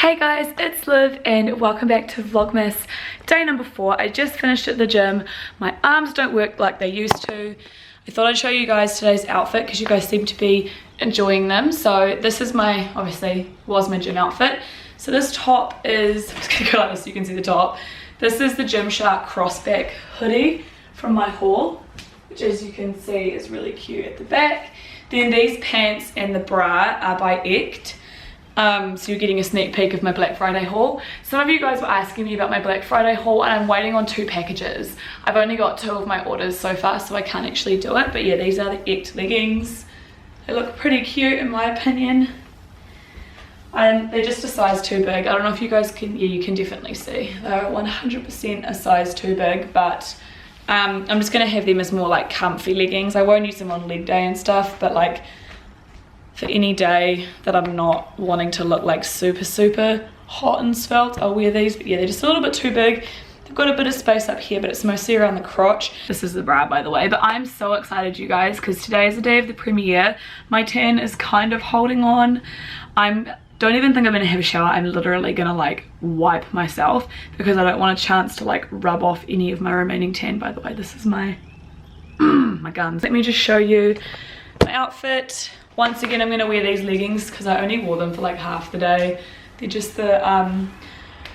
Hey guys, it's Liv and welcome back to Vlogmas day number 4. I just finished at the gym. My arms don't work like they used to. I thought I'd show you guys today's outfit because you guys seem to be enjoying them. So this is my, obviously, was my gym outfit. So this top is, I'm just gonna go like this so you can see the top. This is the Gymshark crossback hoodie from my haul, which as you can see is really cute at the back. Then these pants and the bra are by Echt. So you're getting a sneak peek of my Black Friday haul. Some of you guys were asking me about my Black Friday haul and I'm waiting on 2 packages. I've only got 2 of my orders so far, so I can't actually do it. But yeah, these are the Echt leggings. They look pretty cute in my opinion. And they're just a size too big. I don't know if you guys can, yeah, you can definitely see. They're 100% a size too big, but I'm just gonna have them as more like comfy leggings. I won't use them on leg day and stuff, but like for any day that I'm not wanting to look like super hot and svelte, I'll wear these. But yeah, they're just a little bit too big. They've got a bit of space up here, but it's mostly around the crotch. This is the bra, by the way, but I'm so excited, you guys, because today is the day of the premiere. My tan is kind of holding on. Don't even think I'm gonna have a shower. I'm literally gonna like wipe myself because I don't want a chance to like rub off any of my remaining tan. By the way, this is my my guns. Let me just show you my outfit. Once again, I'm gonna wear these leggings because I only wore them for like half the day. They're just the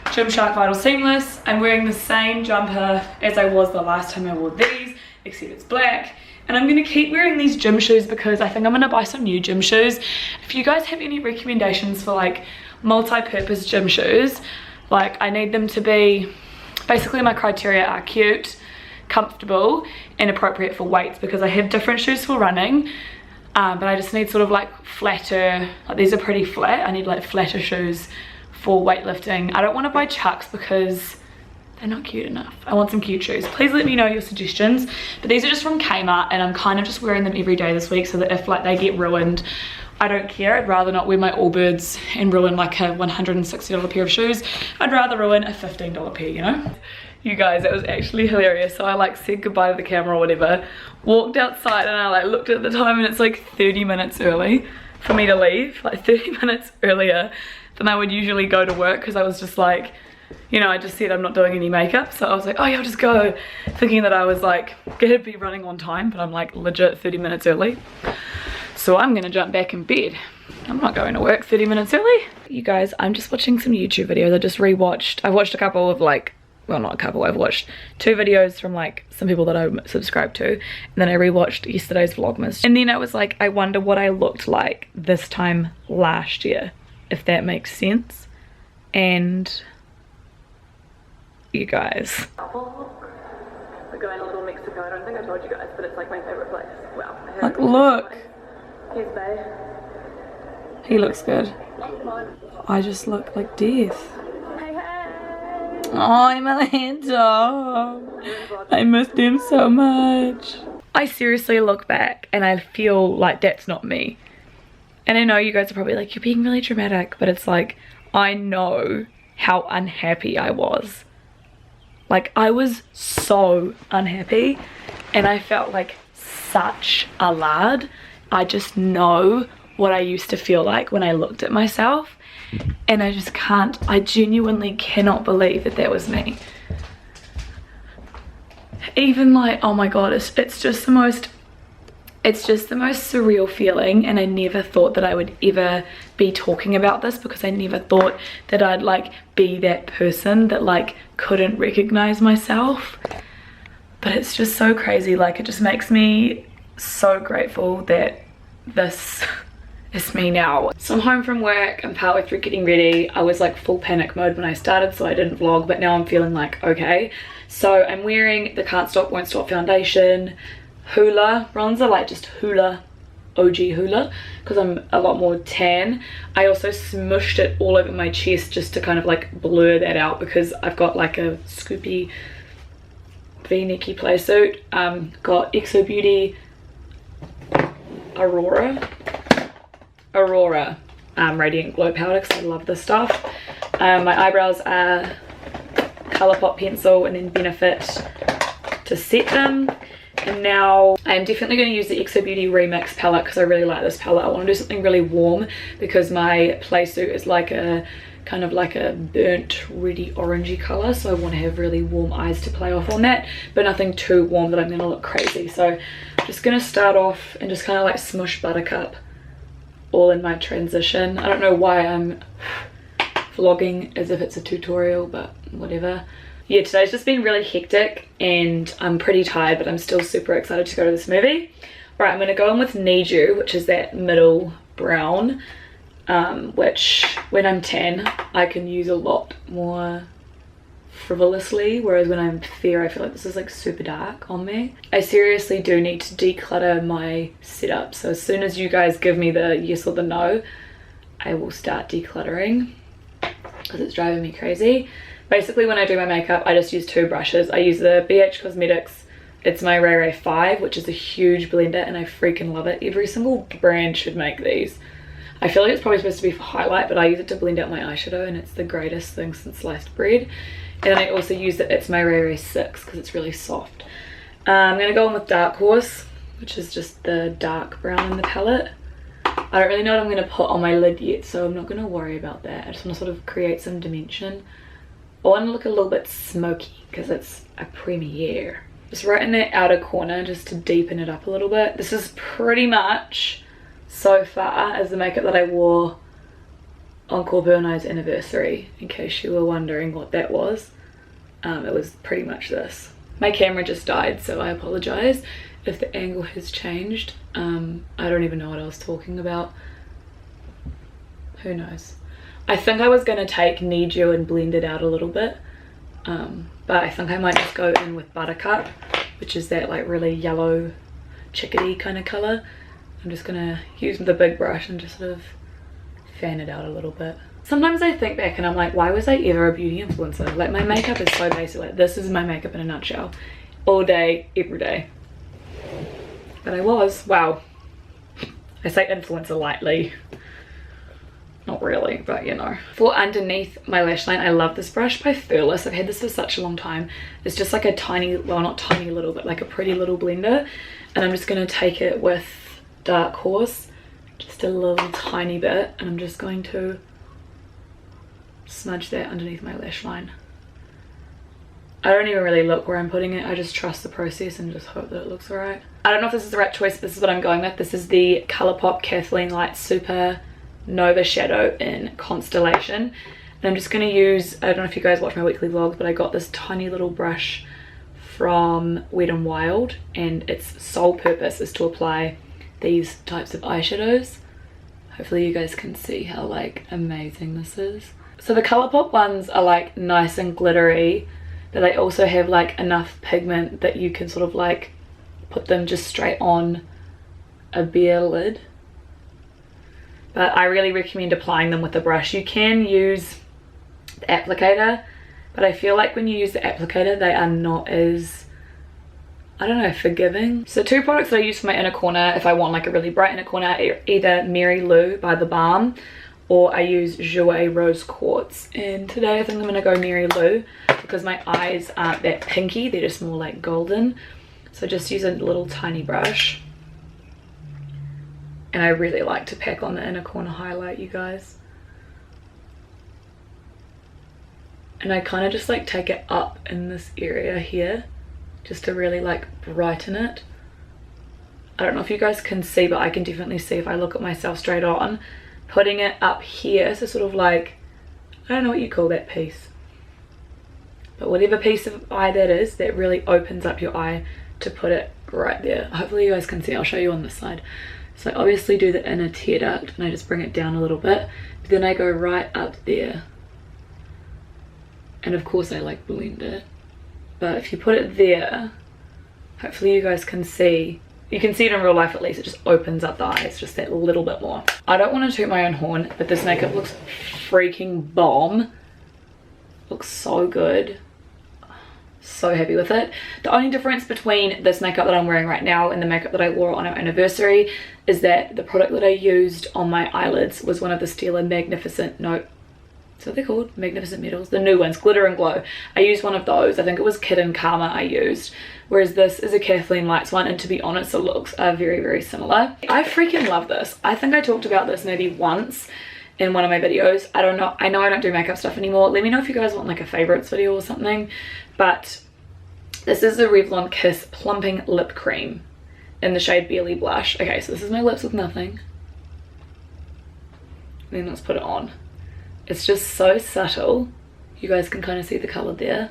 Gymshark Vital Seamless. I'm wearing the same jumper as I was the last time I wore these, except it's black. And I'm gonna keep wearing these gym shoes because I think I'm gonna buy some new gym shoes. If you guys have any recommendations for like multi-purpose gym shoes, like I need them to be, basically my criteria are cute, comfortable, and appropriate for weights because I have different shoes for running. But I just need sort of like flatter, like these are pretty flat. I need like flatter shoes for weightlifting. I don't want to buy Chucks because they're not cute enough. I want some cute shoes. Please let me know your suggestions. But these are just from Kmart and I'm kind of just wearing them every day this week so that if like they get ruined, I don't care. I'd rather not wear my Allbirds and ruin like a $160 pair of shoes. I'd rather ruin a $15 pair, you know? You guys, it was actually hilarious. So I like said goodbye to the camera or whatever, walked outside and I like looked at the time and it's like 30 minutes early for me to leave, like 30 minutes earlier than I would usually go to work because I was just like, you know, I just said I'm not doing any makeup. So I was like, oh yeah, I'll just go, thinking that I was like gonna be running on time, but I'm like legit 30 minutes early. So I'm gonna jump back in bed. I'm not going to work 30 minutes early. You guys, I'm just watching some YouTube videos. I just I've watched a couple of like, well not a couple, I've watched 2 videos from like some people that I'm subscribed to, and then I rewatched yesterday's Vlogmas, and then I was like, I wonder what I looked like this time last year, if that makes sense. And you guys, we're going to Little Mexico. I don't think I told you guys, but it's like my favorite place. Wow. Like look, here's Bay. He looks good. I just look like death. Oh, Melinda, I missed him so much. I seriously look back and I feel like that's not me. And I know you guys are probably like, you're being really dramatic, but it's like, I know how unhappy I was. Like, I was so unhappy and I felt like such a lard. I just know what I used to feel like when I looked at myself. And I just can't, I genuinely cannot believe that that was me. Even like, oh my god, it's just the most surreal feeling, and I never thought that I would ever be talking about this because I never thought that I'd like be that person that like couldn't recognize myself. But it's just so crazy, like it just makes me so grateful that this it's me now. So I'm home from work, I'm partway through getting ready. I was like full panic mode when I started, so I didn't vlog, but now I'm feeling like okay. So I'm wearing the Can't Stop Won't Stop foundation, Hoola bronzer, like just Hoola, OG Hoola, because I'm a lot more tan. I also smushed it all over my chest just to kind of like blur that out because I've got like a scoopy v-necky play suit. Got XO Beauty Aurora Radiant Glow Powder because I love this stuff. My eyebrows are Colourpop pencil and then Benefit to set them. And now I'm definitely going to use the XO Beauty Remix palette because I really like this palette. I want to do something really warm because my play suit is like a kind of like a burnt reddy orangey color, so I want to have really warm eyes to play off on that, but nothing too warm that I'm gonna look crazy. So I'm just gonna start off and just kind of like smush Buttercup all in my transition. I don't know why I'm vlogging as if it's a tutorial, but whatever. Yeah, today's just been really hectic and I'm pretty tired, but I'm still super excited to go to this movie. Right, I'm gonna go in with Need You, which is that middle brown, which when I'm tan I can use a lot more frivolously, whereas when I'm fair I feel like this is like super dark on me. I seriously do need to declutter my setup, so as soon as you guys give me the yes or the no, I will start decluttering because it's driving me crazy. Basically when I do my makeup I just use two brushes. I use the BH Cosmetics, it's my Ray Ray 5, which is a huge blender and I freaking love it. Every single brand should make these. I feel like it's probably supposed to be for highlight, but I use it to blend out my eyeshadow and it's the greatest thing since sliced bread. And then I also use It's My Ray Ray 6 because it's really soft. I'm going to go in with Dark Horse, which is just the dark brown in the palette. I don't really know what I'm going to put on my lid yet, so I'm not going to worry about that. I just want to sort of create some dimension. I want to look a little bit smoky because it's a premiere. Just right in that outer corner just to deepen it up a little bit. This is pretty much so far as the makeup that I wore on Corby and I's anniversary, in case you were wondering what that was. It was pretty much this. My camera just died, so I apologize if the angle has changed. I don't even know what I was talking about. Who knows? I think I was going to take Need You and blend it out a little bit, but I think I might just go in with Buttercup, which is that like really yellow chickadee kind of color. I'm just gonna use the big brush and just sort of fan it out a little bit. Sometimes I think back and I'm like, why was I ever a beauty influencer? Like, my makeup is so basic. Like, this is my makeup in a nutshell, all day every day. But I was, wow, I say influencer lightly, not really, but you know. For underneath my lash line, I love this brush by Furless. I've had this for such a long time. It's just like a tiny, well, not tiny little, but like a pretty little blender, and I'm just gonna take it with Dark Horse, just a little tiny bit, and I'm just going to smudge that underneath my lash line. I don't even really look where I'm putting it, I just trust the process and just hope that it looks alright. I don't know if this is the right choice, but this is what I'm going with. This is the Colourpop Kathleen Light Super Nova Shadow in Constellation, and I'm just going to use, I don't know if you guys watch my weekly vlogs, but I got this tiny little brush from Wet n Wild, and its sole purpose is to apply these types of eyeshadows. Hopefully you guys can see how like amazing this is. So the Colourpop ones are like nice and glittery, but they also have like enough pigment that you can sort of like put them just straight on a bare lid. But I really recommend applying them with a brush. You can use the applicator, but I feel like when you use the applicator they are not as, I don't know, forgiving. So two products that I use for my inner corner if I want like a really bright inner corner are either Mary Lou by The Balm, or I use Jouer Rose Quartz. And today I think I'm gonna go Mary Lou because my eyes aren't that pinky, they're just more like golden. So just use a little tiny brush. And I really like to pack on the inner corner highlight, you guys. And I kind of just like take it up in this area here, just to really like brighten it. I don't know if you guys can see, but I can definitely see if I look at myself straight on. Putting it up here, so sort of like, I don't know what you call that piece, but whatever piece of eye that is, that really opens up your eye to put it right there. Hopefully you guys can see, I'll show you on this side. So I obviously do the inner tear duct and I just bring it down a little bit, but then I go right up there. And of course I like blend it. But if you put it there, hopefully you guys can see. You can see it in real life at least, it just opens up the eyes just that little bit more. I don't want to toot my own horn, but this makeup looks freaking bomb. Looks so good. So happy with it. The only difference between this makeup that I'm wearing right now and the makeup that I wore on our anniversary is that the product that I used on my eyelids was one of the Stila Magnificent, no, so what they're called, Magnificent Metals, the new ones, Glitter and Glow. I used one of those, I think it was Kid and Karma I used, whereas this is a Kathleen Lights one, and to be honest the looks are very, very similar. I freaking love this. I think I talked about this maybe once in one of my videos. I don't know, I know I don't do makeup stuff anymore. Let me know if you guys want like a favorites video or something. But this is the Revlon Kiss Plumping Lip Cream in the shade Barely Blush. Okay, so this is my lips with nothing. Then let's put it on. It's just so subtle. You guys can kind of see the color there.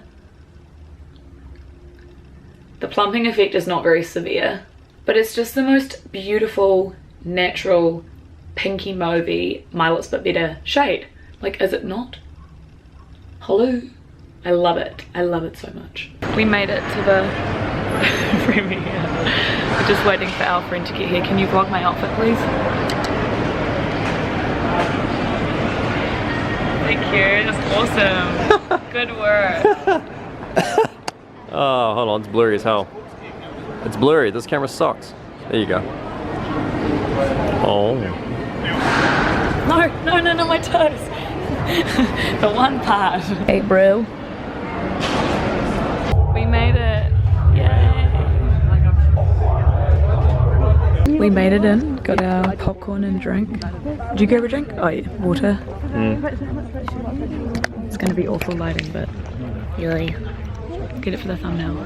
The plumping effect is not very severe, but it's just the most beautiful, natural, pinky mauvey, my lips but better shade. Like, is it not? Hello? I love it. I love it so much. We made it to the premiere. We're just waiting for our friend to get here. Can you vlog my outfit, please? Thank you. That's awesome. Good work. Oh, hold on. It's blurry as hell. It's blurry. This camera sucks. There you go. Oh. No, my toes. The one part. Hey, bro. We made it. Yay. We made it in. Got our popcorn and drink. Did you grab a drink? Oh yeah, water. It's gonna be awful lighting, but yay. Get it for the thumbnail.